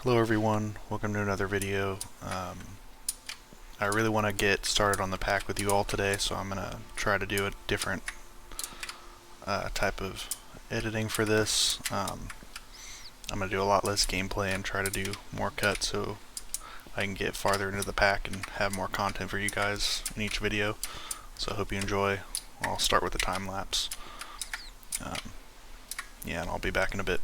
Hello everyone, welcome to another video. I really want to get started on the pack with you all today, so I'm going to try to do a different type of editing for this. I'm going to do a lot less gameplay and try to do more cuts so I can get farther into the pack and have more content for you guys in each video. So I hope you enjoy. I'll start with the time lapse. Yeah, and I'll be back in a bit.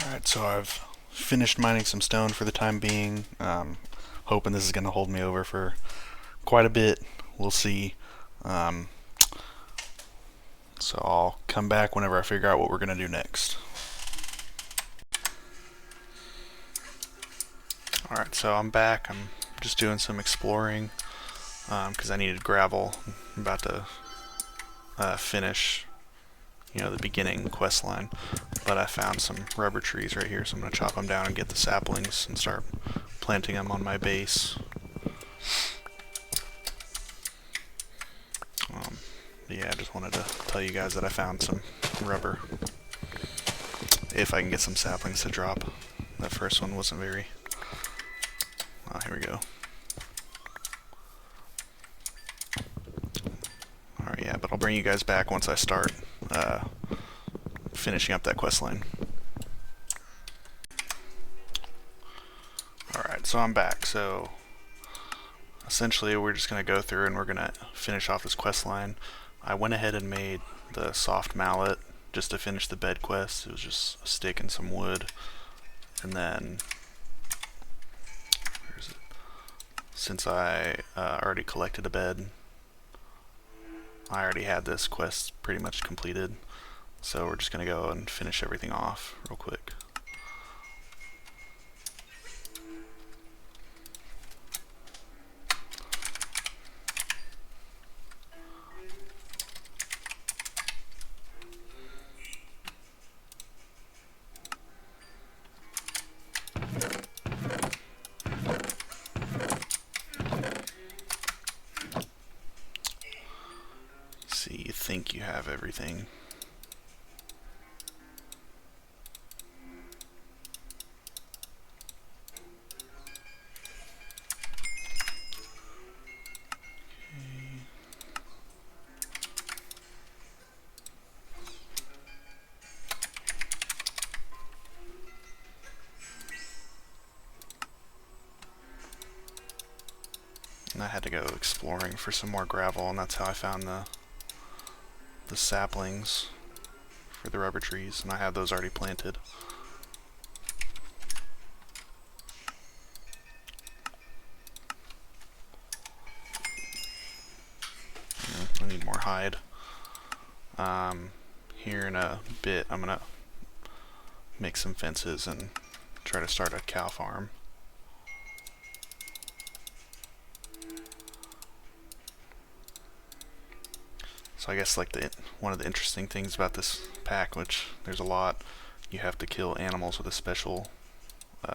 Alright, so I've finished mining some stone for the time being. Hoping this is going to hold me over for quite a bit. We'll see. So I'll come back whenever I figure out what we're going to do next. Alright, so I'm back. I'm just doing some exploring because I needed gravel. I'm about to finish the beginning quest line, but I found some rubber trees right here, so I'm going to chop them down and get the saplings and start planting them on my base. Yeah, I just wanted to tell you guys that I found some rubber. If I can get some saplings to drop. That first one wasn't very... Oh, here we go. Alright, yeah, but I'll bring you guys back once I start finishing up that quest line. Alright, so I'm back. So essentially we're just going to go through and we're going to finish off this quest line. I went ahead and made the soft mallet just to finish the bed quest. It was just a stick and some wood. And then, where is it? Since I already collected a bed, I already had this quest pretty much completed. So we're just going to go and finish everything off real quick. See, you think you have everything. And I had to go exploring for some more gravel, and that's how I found the saplings for the rubber trees, and I had those already planted. more hide. Here in a bit I'm gonna make some fences and try to start a cow farm. So I guess like one of the interesting things about this pack, which there's a lot, you have to kill animals with a special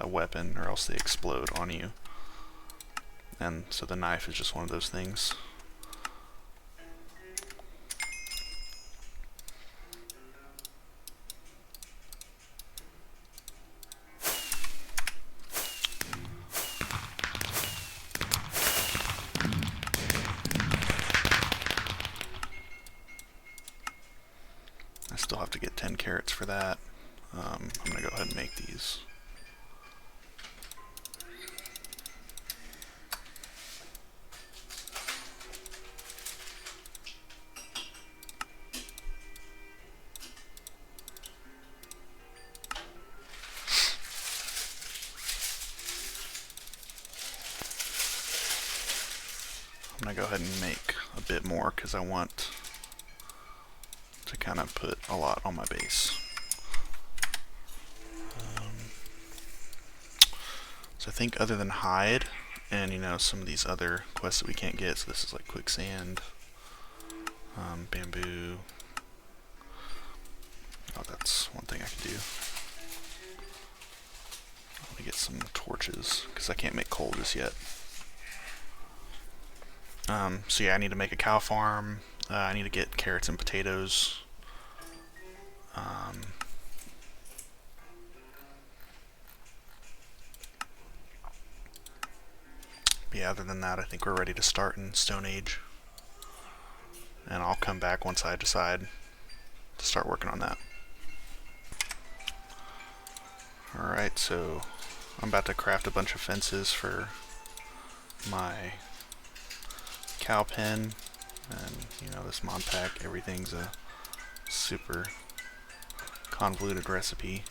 weapon or else they explode on you. And so the knife is just one of those things. I still have to get 10 carrots for that. I'm going to go ahead and make these. I'm going to go ahead and make a bit more because I want to kind of put a lot on my base. So I think other than hide and some of these other quests that we can't get, so this is like quicksand, bamboo. Oh, that's one thing I can do. I want to get some torches because I can't make coal just yet. So yeah, I need to make a cow farm. I need to get carrots and potatoes. Yeah, other than that, I think we're ready to start in Stone Age. And I'll come back once I decide to start working on that. Alright, so I'm about to craft a bunch of fences for my cow pen. And, this mod pack, everything's a super convoluted recipe.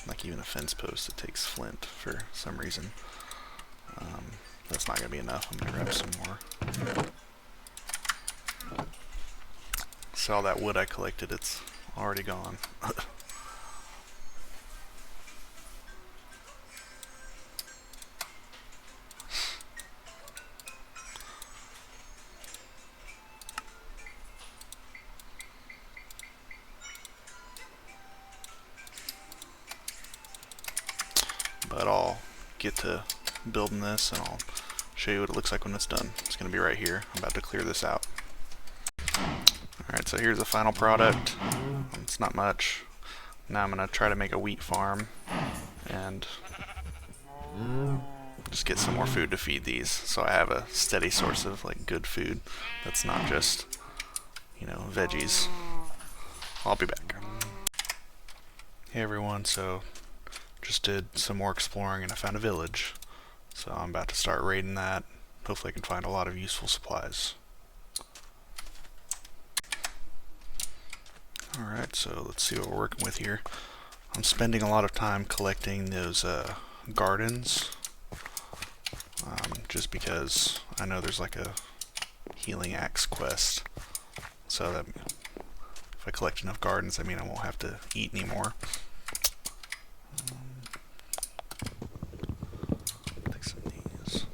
Like even a fence post, it takes flint for some reason. That's not going to be enough. I'm going to grab some more. So all that wood I collected, it's already gone. But I'll get to building this and I'll show you what it looks like when it's done. It's going to be right here. I'm about to clear this out. Alright, so here's the final product. It's not much. Now I'm going to try to make a wheat farm and just get some more food to feed these so I have a steady source of like good food that's not just, veggies. I'll be back. Hey everyone, so just did some more exploring and I found a village. So I'm about to start raiding that. Hopefully I can find a lot of useful supplies. Alright, so let's see what we're working with here. I'm spending a lot of time collecting those gardens. Just because I know there's like a healing axe quest. So that if I collect enough gardens, I won't have to eat anymore. Take some of these.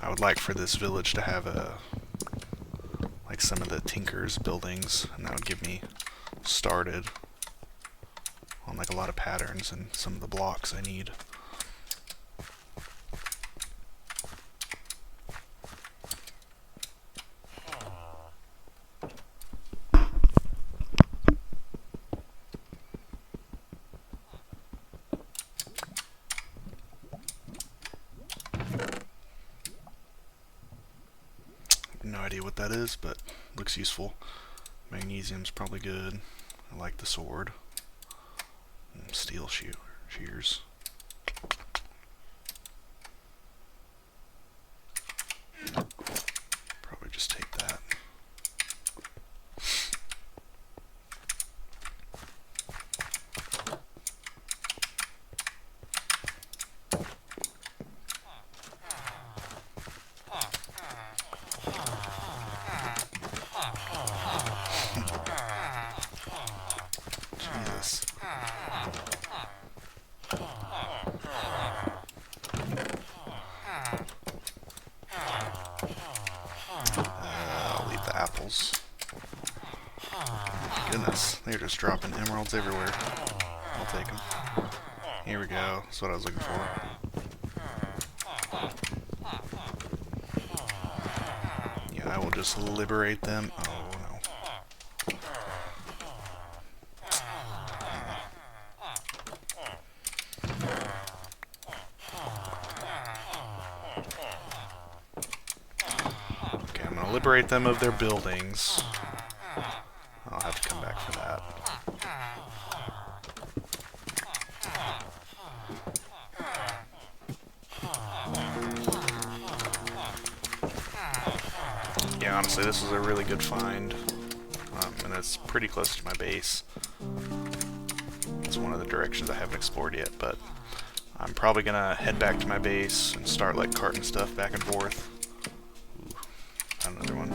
I would like for this village to have like some of the Tinker's buildings, and that would give me started on like a lot of patterns and some of the blocks I need. No idea what that is, but looks useful. Magnesium's probably good. I like the sword. And steel shears. Probably just take that. I'll leave the apples. Goodness, they're just dropping emeralds everywhere. I'll take them. Here we go. That's what I was looking for. Yeah, I will just liberate them. Oh no. Okay, I'm gonna liberate them of their buildings. I'll have to come back for that. Yeah, honestly, this was a really good find, and it's pretty close to my base. It's one of the directions I haven't explored yet, but I'm probably gonna head back to my base and start like carting stuff back and forth. Ooh, another one.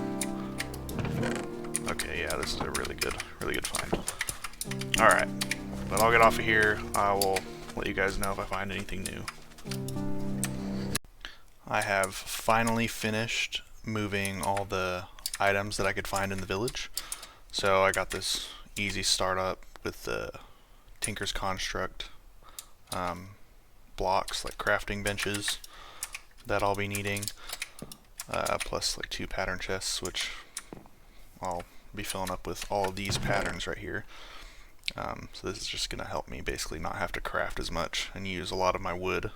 Okay, yeah, this is a really good find. Alright, but I'll get off of here. I will let you guys know if I find anything new. I have finally finished moving all the items that I could find in the village. So I got this easy startup with the Tinker's Construct blocks, like crafting benches that I'll be needing, plus like 2 pattern chests, which I'll be filling up with all of these patterns right here. So this is just going to help me basically not have to craft as much and use a lot of my wood.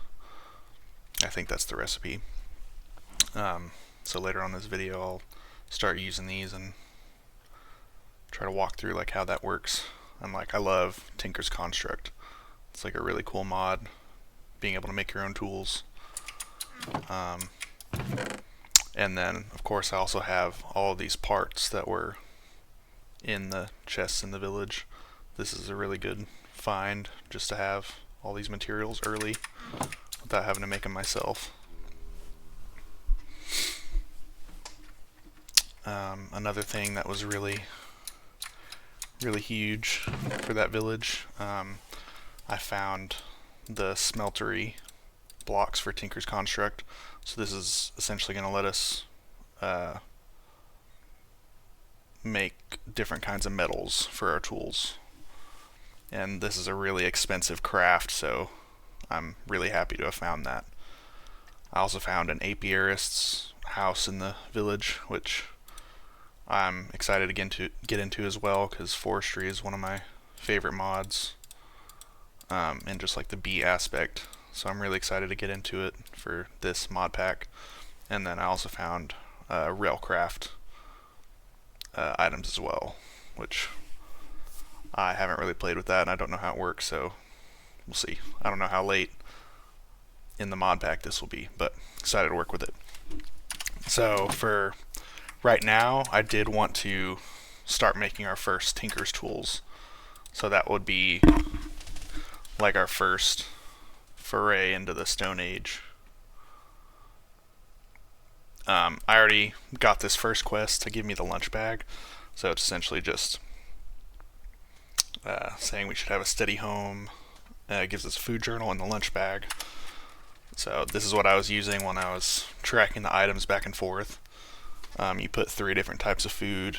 I think that's the recipe. So later on in this video I'll start using these and try to walk through like how that works. And like, I love Tinker's Construct. It's like a really cool mod, being able to make your own tools. And then of course I also have all of these parts that were in the chests in the village. This is a really good find, just to have all these materials early without having to make them myself. Another thing that was really huge for that village, I found the smeltery blocks for Tinker's Construct. So this is essentially going to let us make different kinds of metals for our tools. And this is a really expensive craft, so I'm really happy to have found that. I also found an apiarist's house in the village, which I'm excited again to get into as well, because forestry is one of my favorite mods, and just like the bee aspect. So I'm really excited to get into it for this mod pack. And then I also found railcraft items as well, which I haven't really played with that, and I don't know how it works, so we'll see. I don't know how late in the mod pack this will be, but excited to work with it. So for right now, I did want to start making our first Tinker's tools. So that would be like our first foray into the Stone Age. I already got this first quest to give me the lunch bag, so it's essentially just saying we should have a steady home. It gives us a food journal and the lunch bag. So this is what I was using when I was tracking the items back and forth. You put 3 different types of food,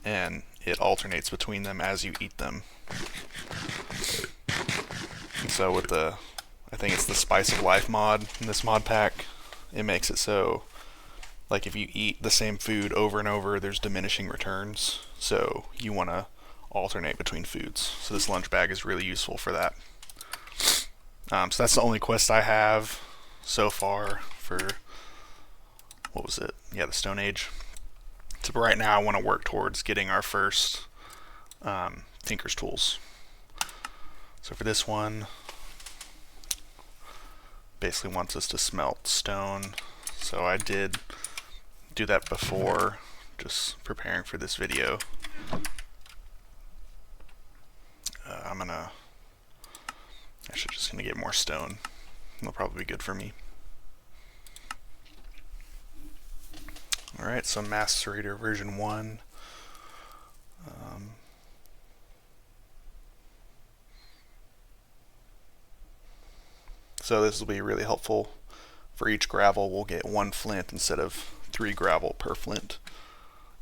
and it alternates between them as you eat them. So with the, I think it's the Spice of Life mod in this mod pack, it makes it so, like, if you eat the same food over and over, there's diminishing returns. So you want to alternate between foods. So this lunch bag is really useful for that. So that's the only quest I have so far for, what was it? Yeah, the Stone Age. So right now I want to work towards getting our first Tinker's tools. So for this one, basically wants us to smelt stone. So I did do that before, just preparing for this video. I should just gonna get more stone. That'll probably be good for me. Alright, so Macerator version 1. So this will be really helpful. For each gravel, we'll get 1 flint instead of 3 gravel per flint.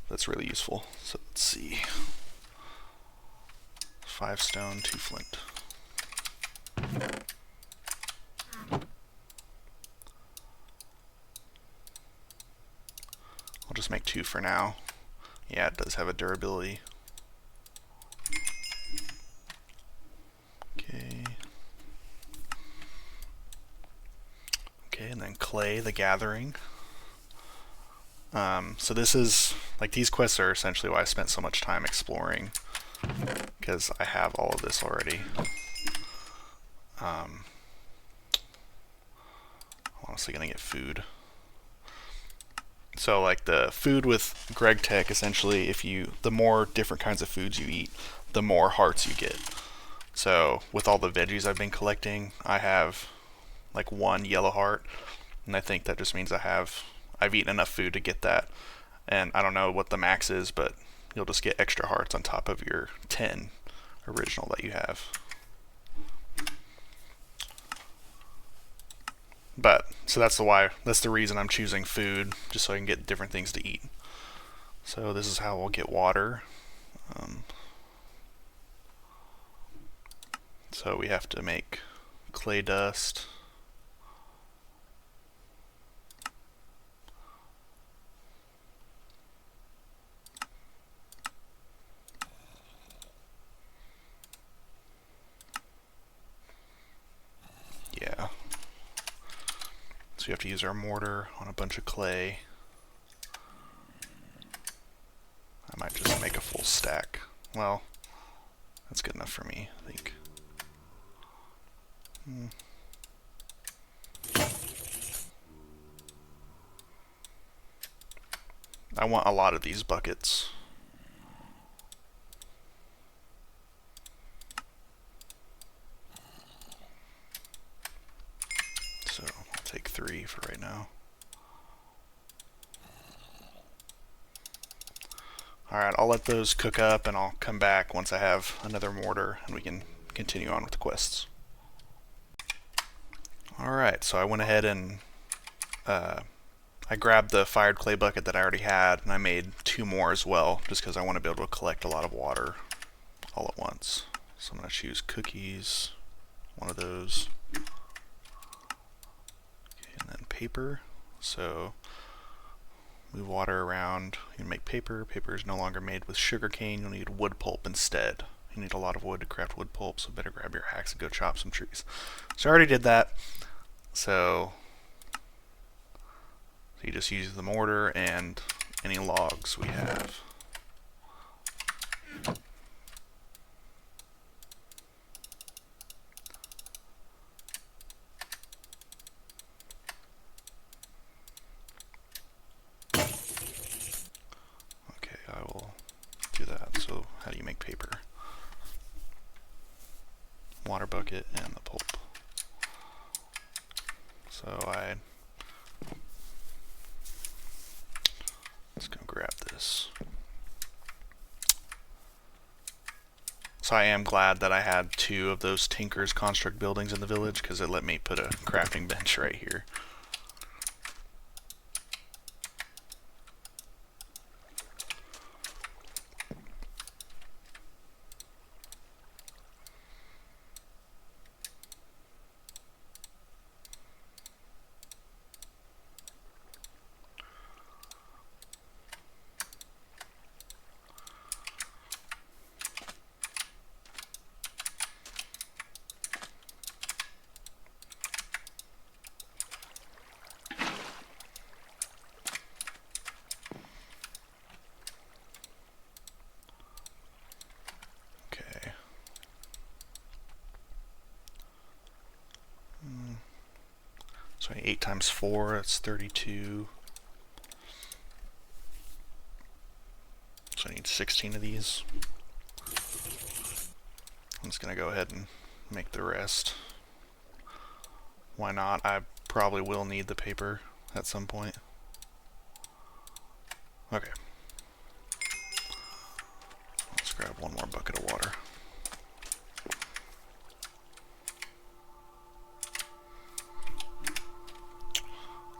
That's really useful. So let's see. 5 stone, 2 flint. I'll just make 2 for now. Yeah, it does have a durability. Okay. Okay, and then clay, the gathering. So this is, like, these quests are essentially why I spent so much time exploring, because I have all of this already. I'm honestly gonna get food. So like the food with Gregtech, essentially, the more different kinds of foods you eat, the more hearts you get. So with all the veggies I've been collecting, I have like 1 yellow heart, and I think that just means I've eaten enough food to get that. And I don't know what the max is, but you'll just get extra hearts on top of your 10 original that you have. But, so that's the reason I'm choosing food, just so I can get different things to eat. So this is how we'll get water. So we have to make clay dust. Yeah. So we have to use our mortar on a bunch of clay. I might just make a full stack. Well, that's good enough for me, I think. I want a lot of these buckets. So I'll take 3 for right now. Alright, I'll let those cook up and I'll come back once I have another mortar and we can continue on with the quests. Alright, so I went ahead and I grabbed the fired clay bucket that I already had, and I made 2 more as well, just because I want to be able to collect a lot of water all at once. So I'm going to choose cookies, one of those, okay, and then paper. So move water around, you can make paper. Paper is no longer made with sugar cane, you'll need wood pulp instead. You need a lot of wood to craft wood pulp, so better grab your axe and go chop some trees. So I already did that, so you just use the mortar and any logs we have. Okay, I will do that. So how do you make paper? Water bucket and the pulp. So let's go grab this. So I am glad that I had 2 of those Tinker's construct buildings in the village, because it let me put a crafting bench right here. So 8 times 4, that's 32. So I need 16 of these. I'm just going to go ahead and make the rest. Why not? I probably will need the paper at some point. Okay. Let's grab 1 more bucket of water.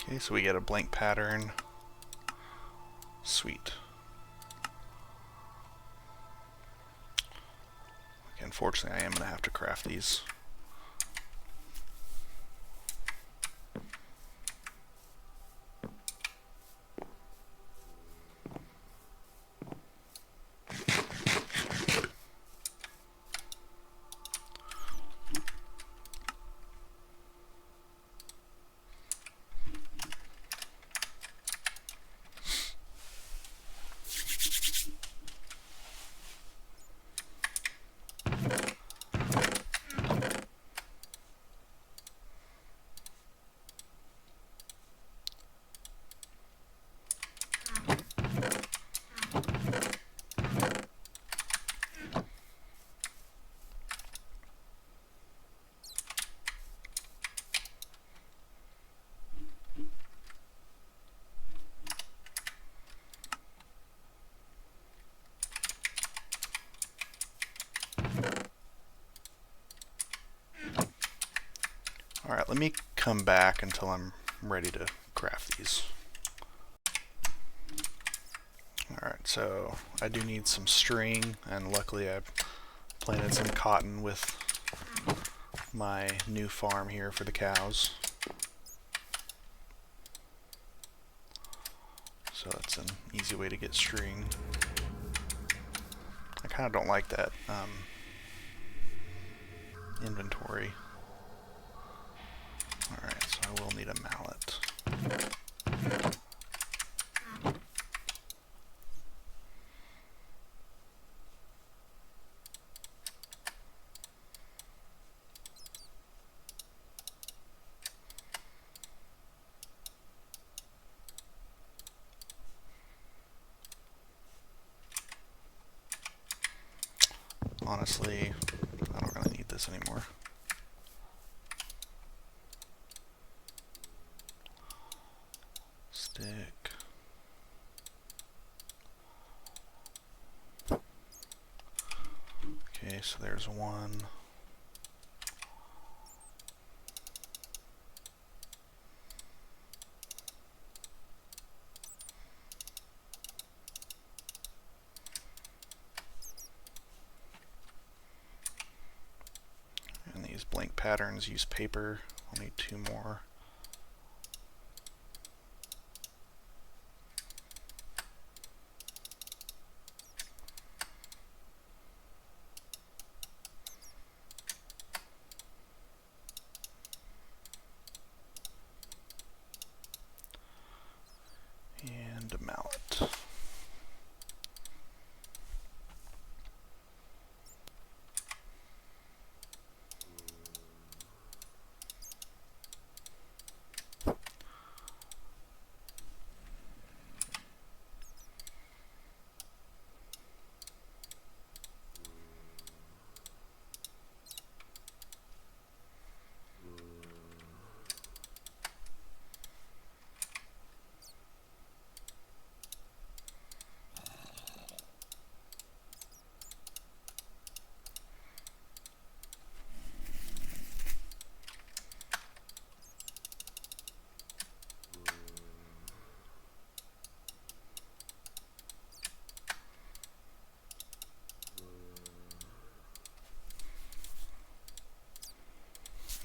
Okay, so we get a blank pattern. sweet. Okay, unfortunately, I am going to have to craft these. Alright, let me come back until I'm ready to craft these. Alright, so I do need some string, and luckily I planted some cotton with my new farm here for the cows. So that's an easy way to get string. I kind of don't like that inventory. Alright, so I will need a mallet. Honestly, I don't really need this anymore. Stick. Okay, so there's one. And these blank patterns use paper. I'll need 2 more. And a mallet.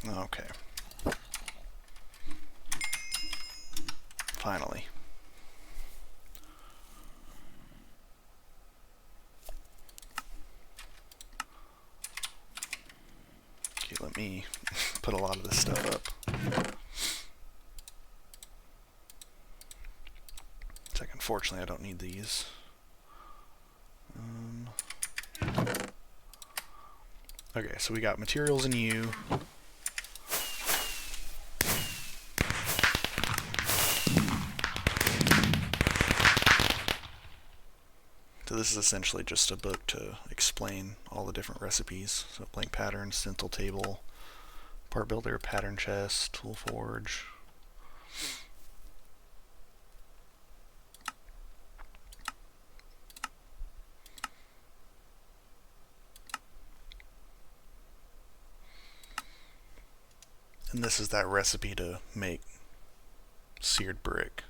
Okay. Finally. Okay, let me put a lot of this stuff up. It's like, unfortunately, I don't need these. Okay, so we got materials in U. So this is essentially just a book to explain all the different recipes. So blank pattern, stencil table, part builder, pattern chest, tool forge. And this is that recipe to make seared brick.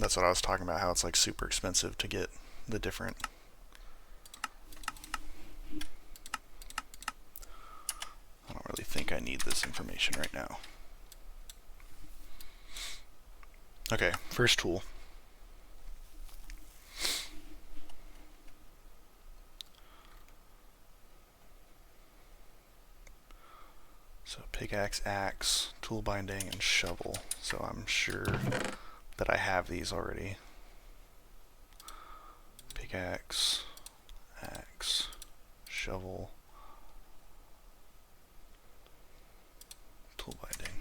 That's what I was talking about, how it's like super expensive to get the different. I don't really think I need this information right now. Okay, first tool. So pickaxe, axe, tool binding, and shovel. So I'm sure that I have these already. Pickaxe, axe, shovel, tool binding.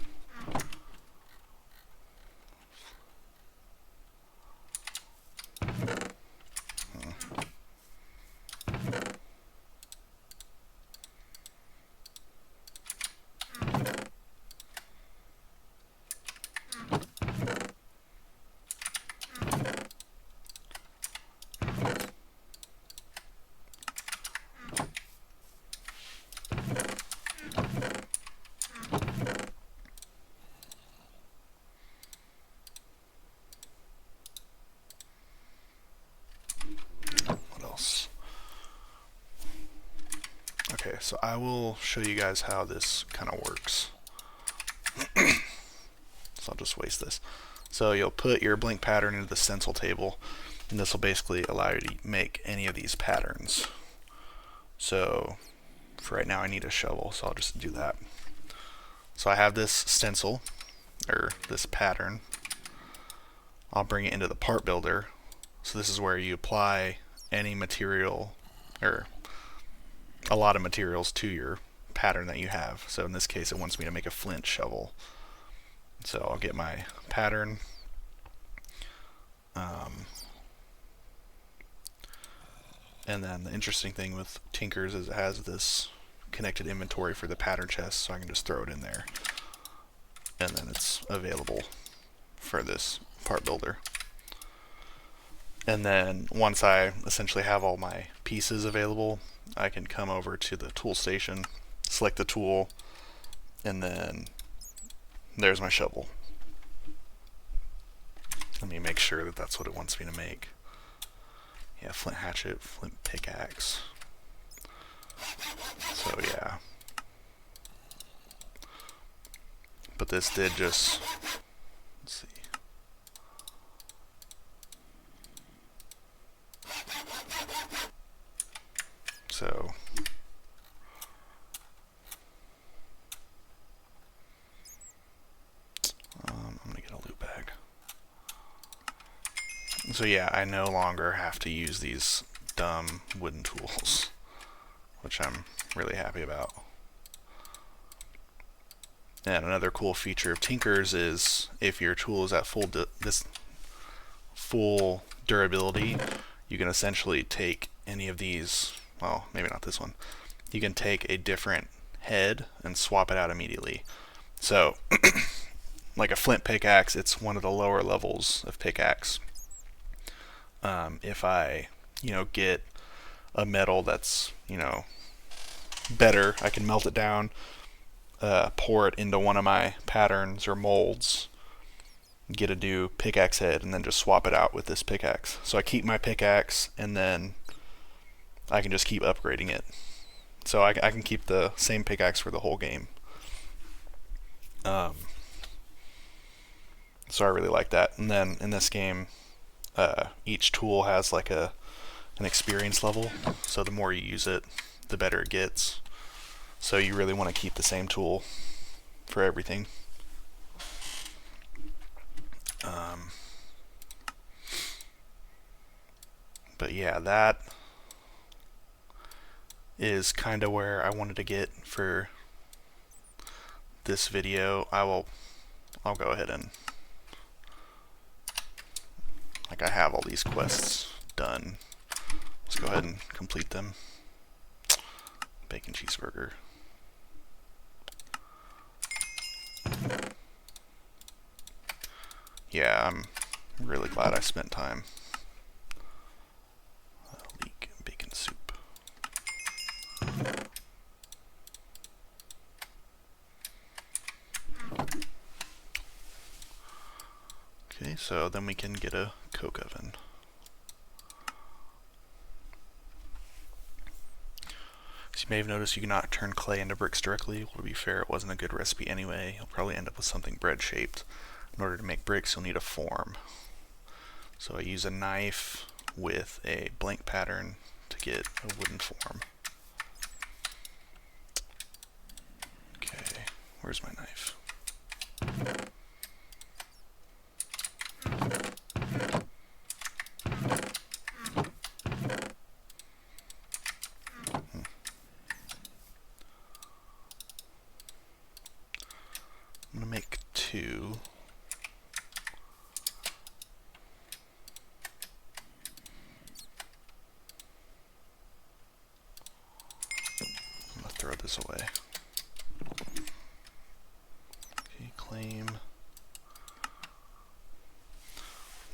What else? Okay, so I will show you guys how this kind of works. So I'll just waste this. So you'll put your blink pattern into the stencil table, and this will basically allow you to make any of these patterns. So for right now I need a shovel, so I'll just do that. So I have this stencil, or this pattern. I'll bring it into the part builder. So this is where you apply any material, or a lot of materials, to your pattern that you have. So in this case it wants me to make a flint shovel. So I'll get my pattern. And then the interesting thing with Tinkers is it has this connected inventory for the pattern chest, so I can just throw it in there. And then it's available for this part builder. And then once I essentially have all my pieces available, I can come over to the tool station, select the tool, and then there's my shovel. Let me make sure that that's what it wants me to make. Yeah, flint hatchet, flint pickaxe. So yeah. But this did just, let's see. So I'm gonna get a loot bag. So yeah, I no longer have to use these dumb wooden tools, which I'm really happy about. And another cool feature of Tinkers is if your tool is at full durability, you can essentially take any of these, well, maybe not this one, you can take a different head and swap it out immediately. So like a flint pickaxe, it's one of the lower levels of pickaxe. If I, get a metal that's, better, I can melt it down, pour it into one of my patterns or molds, get a new pickaxe head, and then just swap it out with this pickaxe. So I keep my pickaxe, and then I can just keep upgrading it. So I can keep the same pickaxe for the whole game. So I really like that. And then in this game, each tool has like an experience level, so the more you use it, the better it gets. So you really want to keep the same tool for everything. But yeah, that is kind of where I wanted to get for this video. I'll go ahead and, like, I have all these quests done. Let's go ahead and complete them. Bacon cheeseburger. Yeah, I'm really glad I spent time. Leek and bacon soup. Okay, Okay, so then we can get a coke oven. So you may have noticed you cannot turn clay into bricks directly. Well, to be fair, it wasn't a good recipe anyway. You'll probably end up with something bread-shaped. In order to make bricks, you'll need a form. So I use a knife with a blank pattern to get a wooden form. Okay, where's my knife? I'm going to make two. I'm going to throw this away. Okay, claim.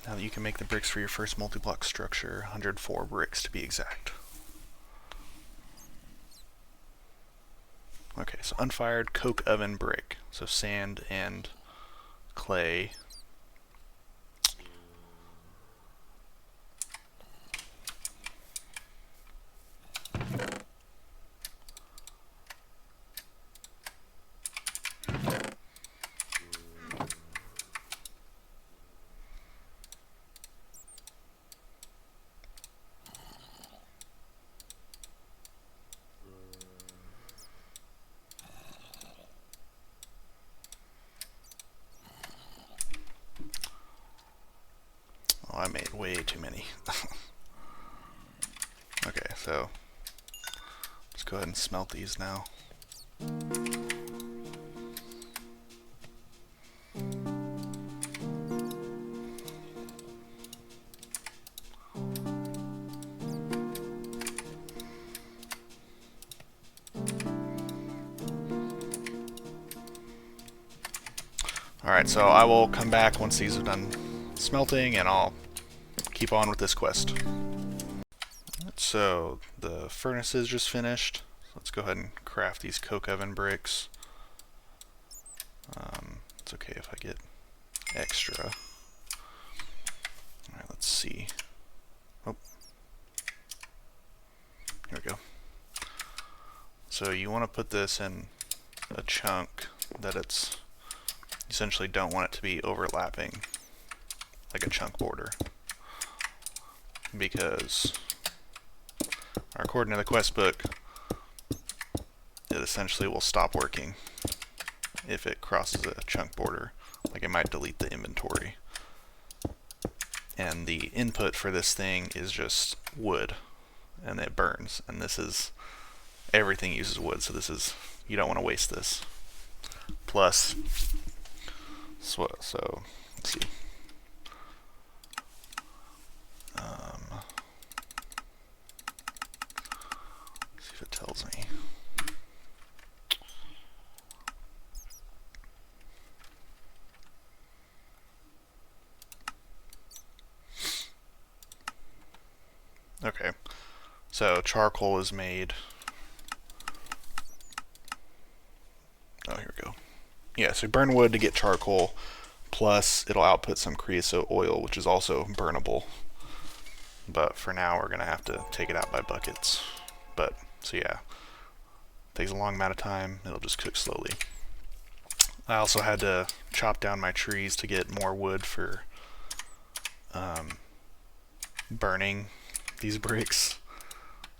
Now that you can make the bricks for your first multi-block structure, 104 bricks to be exact. Okay, so unfired coke oven brick. So sand and clay. I made way too many. Okay, so let's go ahead and smelt these now. Alright, so I will come back once these are done smelting and I'll keep on with this quest. So the furnace is just finished. Let's go ahead and craft these coke oven bricks. It's okay if I get extra. Alright, let's see. Oh. Here we go. So you want to put this in a chunk that it's essentially don't want it to be overlapping like a chunk border, because according to the quest book, it essentially will stop working if it crosses a chunk border. Like it might delete the inventory. And the input for this thing is just wood, and it burns. And this is, everything uses wood, so this is, you don't want to waste this. Plus, so let's see. See if it tells me. Okay, so charcoal is made. Oh, here we go. Yeah, so burn wood to get charcoal, plus it'll output some creosote oil, which is also burnable. But for now, we're gonna have to take it out by buckets. But, so yeah, takes a long amount of time. It'll just cook slowly. I also had to chop down my trees to get more wood for burning these bricks.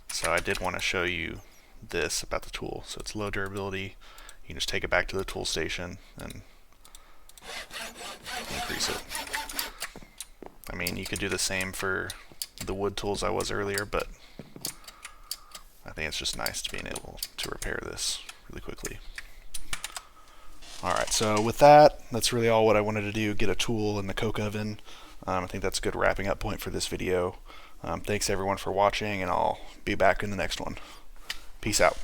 So I did want to show you this about the tool. So it's low durability. You can just take it back to the tool station and increase it. I mean, you could do the same for the wood tools I was earlier, but I think it's just nice to being able to repair this really quickly. Alright, so with that, that's really all what I wanted to do, get a tool in the coke oven. I think that's a good wrapping up point for this video. Thanks everyone for watching, and I'll be back in the next one. Peace out.